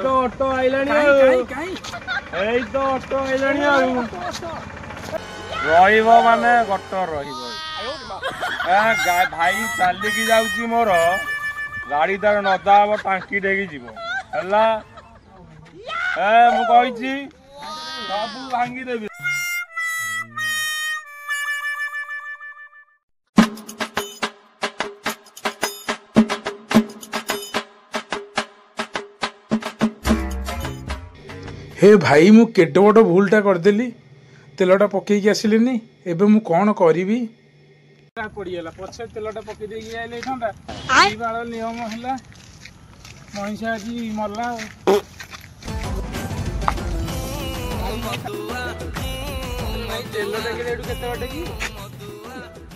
तो ऑटो आइलानी माने गटर भाई चलिकी जाऊँ मोर गाड़ी तार नदा हम टांकी डेगी जीव है मुझे सब भांगीदेवी। हे भाई मु केटे बड़ भूलटा करदेली तेलटा पकईकी आसिलेनी एबे मु कौन करी पड़गला पछे तेलटा पकई देकी आइले था बाल नियम है महिषा आज मरला तेल टांकी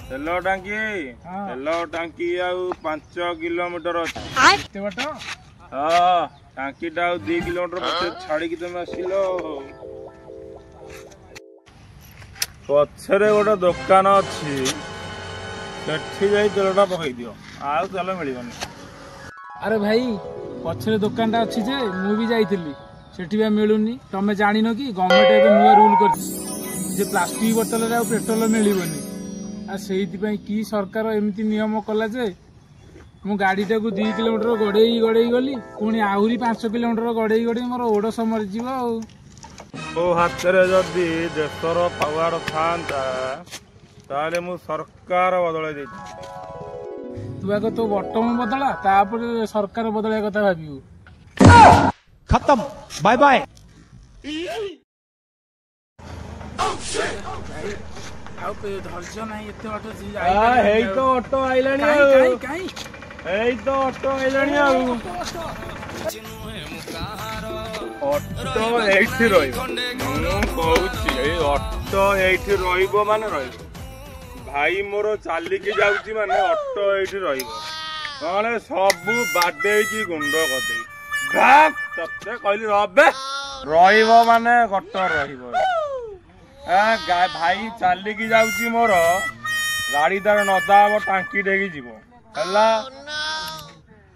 तेल टांकी 5 किलोमीटर अच्छे बाट हाँ टांकीटा 2 किलोमीटर पचे छाड़ी तुम आसिल पछरे गोटे दुकान अच्छी तेलटा पकई दियो आउ तेल मिलबनी। अरे भाई पछरे दुकानटा अच्छी जे मु भी जाइथिली सेठी भी मिलूनी तमे जानिनो कि गवर्नमेंट एबे नुआ रूल कर जे प्लास्टिक बोतल रे पेट्रोल मिलबनी आ सेहिति पई की सरकार एमती नियम कला जे मु गाड़ीटा को 2 किलोमीटर गड़ेई गली पुणी आहरी 5 किलोमीटर गड़ेई मोर ओड समर जीव ओ हाथ रे जदी देशर पावर थांता ताले मु सरकार बदलै दे तू आगे तो बटम बदला तापर सरकार बदलै कथा भाबियो खत्म बाय बाय। धैर्य ना एत बाट तो ऑटो आइलानी तो ऑटो आइलानी ऑटो एठी रहिबो माने भाई मोर चलिकी जाऊँ माने ऑटो एठी रहिबो सबू बाडे गुंड करदे तते कहली रहिबो माने गटर रहिबो भाई चलिकी जाऊँ मोर गाड़ी तार नदा हम टांकी डेगी जीव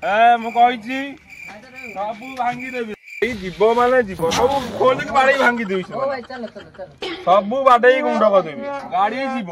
है मुझे सब भांगीदेवी जीव माने जीव सब खोलिक बाड़े भांगीदेवी सब बाडे गुंड करदेवी गाड़ी जीव।